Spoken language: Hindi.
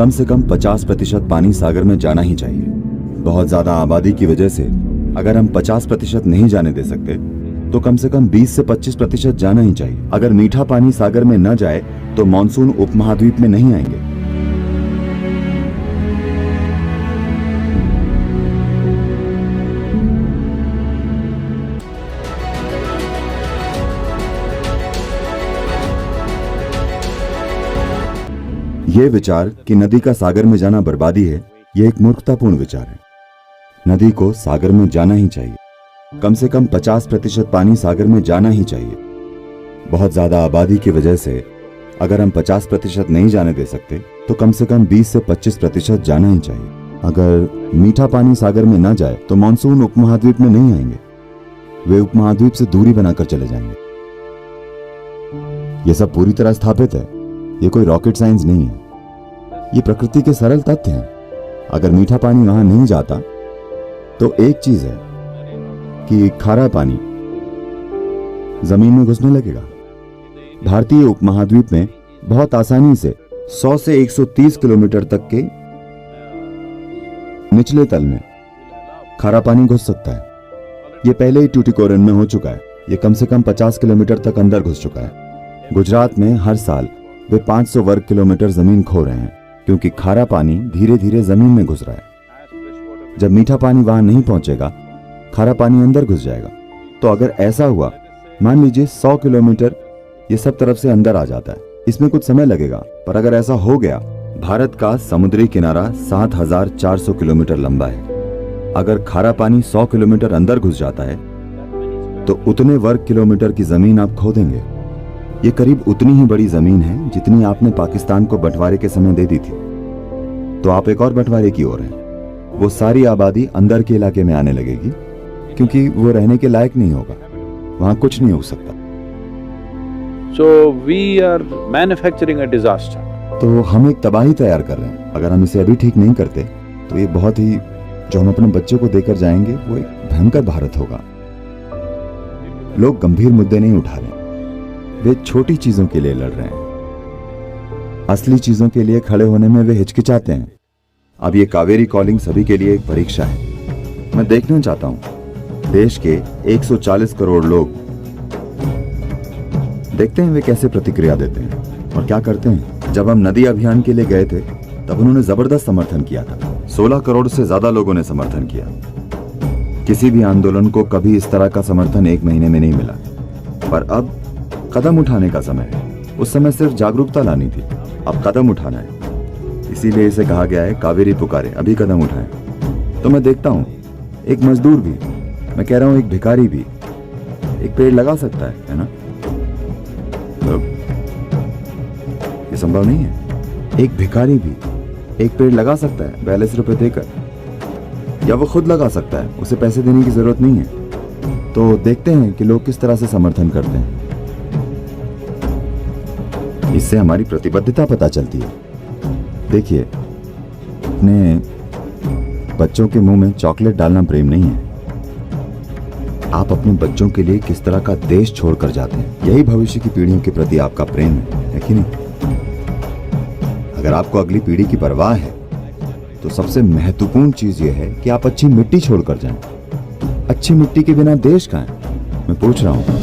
कम से कम 50% पानी सागर में जाना ही चाहिए। बहुत ज्यादा आबादी की वजह से अगर हम 50% नहीं जाने दे सकते तो कम से कम 20 से 25% जाना ही चाहिए। अगर मीठा पानी सागर में न जाए तो मानसून उपमहाद्वीप में नहीं आएंगे। ये विचार कि नदी का सागर में जाना बर्बादी है, यह एक मूर्खतापूर्ण विचार है। नदी को सागर में जाना ही चाहिए। कम से कम 50% पानी सागर में जाना ही चाहिए। बहुत ज्यादा आबादी की वजह से अगर हम 50% नहीं जाने दे सकते तो कम से कम 20 से 25% जाना ही चाहिए। अगर मीठा पानी सागर में न जाए तो मानसून उपमहाद्वीप में नहीं आएंगे, वे उपमहाद्वीप से दूरी बनाकर चले जाएंगे। यह सब पूरी तरह स्थापित है, ये कोई रॉकेट साइंस नहीं है, ये प्रकृति के सरल तथ्य हैं। अगर मीठा पानी वहां नहीं जाता तो एक चीज है कि खारा पानी जमीन में घुसने लगेगा। भारतीय उपमहाद्वीप में बहुत आसानी से 100 से 130 किलोमीटर तक के निचले तल में खारा पानी घुस सकता है। यह पहले ही ट्यूटिकोरिन में हो चुका है। यह कम से कम 50 किलोमीटर तक अंदर घुस चुका है। गुजरात में हर साल वे 500 वर्ग किलोमीटर जमीन खो रहे हैं क्योंकि खारा पानी धीरे धीरे जमीन में घुस रहा है। जब मीठा पानी वहां नहीं पहुंचेगा, खारा पानी अंदर घुस जाएगा। तो अगर ऐसा हुआ, मान लीजिए 100 किलोमीटर ये सब तरफ से अंदर आ जाता है, इसमें कुछ समय लगेगा, पर अगर ऐसा हो गया, भारत का समुद्री किनारा 7400 किलोमीटर लंबा है। अगर खारा पानी 100 किलोमीटर अंदर घुस जाता है तो उतने वर्ग किलोमीटर की जमीन आप खो देंगे। ये करीब उतनी ही बड़ी जमीन है जितनी आपने पाकिस्तान को बंटवारे के समय दे दी थी। तो आप एक और बंटवारे की ओर हैं। वो सारी आबादी अंदर के इलाके में आने लगेगी क्योंकि वो रहने के लायक नहीं होगा, वहां कुछ नहीं हो सकता। So we are manufacturing a disaster. तो हम एक तबाही तैयार कर रहे हैं। अगर हम इसे अभी ठीक नहीं करते तो ये बहुत ही, जो हम अपने बच्चों को देकर जाएंगे, वो एक भयंकर भारत होगा। लोग गंभीर मुद्दे नहीं उठा रहे, वे छोटी चीजों के लिए लड़ रहे हैं। असली चीजों के लिए खड़े होने में वे हिचकिचाते हैं। अब ये कावेरी कॉलिंग सभी के लिए एक परीक्षा है। मैं देखना चाहता हूं देश के 140 करोड़ लोग, देखते हैं वे कैसे प्रतिक्रिया देते हैं और क्या करते हैं। जब हम नदी अभियान के लिए गए थे तब उन्होंने जबरदस्त समर्थन किया था। 16 करोड़ से ज्यादा लोगों ने समर्थन किया। किसी भी आंदोलन को कभी इस तरह का समर्थन एक महीने में नहीं मिला। पर अब कदम उठाने का समय है। उस समय सिर्फ जागरूकता लानी थी, अब कदम उठाना है। इसीलिए इसे कहा गया है कावेरी पुकारे, अभी कदम उठाएं। तो मैं देखता हूं एक मजदूर भी, मैं कह रहा हूं एक भिखारी भी एक पेड़ लगा सकता है ना? तो ये संभव नहीं है। एक भिखारी भी एक पेड़ लगा सकता है 42 रुपए देकर, या वो खुद लगा सकता है, उसे पैसे देने की जरूरत नहीं है। तो देखते हैं कि लोग किस तरह से समर्थन करते हैं। इससे हमारी प्रतिबद्धता पता चलती है। देखिए, अपने बच्चों के मुंह में चॉकलेट डालना प्रेम नहीं है। आप अपने बच्चों के लिए किस तरह का देश छोड़कर जाते हैं, यही भविष्य की पीढ़ियों के प्रति आपका प्रेम है कि नहीं? अगर आपको अगली पीढ़ी की परवाह है तो सबसे महत्वपूर्ण चीज यह है कि आप अच्छी मिट्टी छोड़कर जाएं। अच्छी मिट्टी के बिना देश कहां है? मैं पूछ रहा हूं।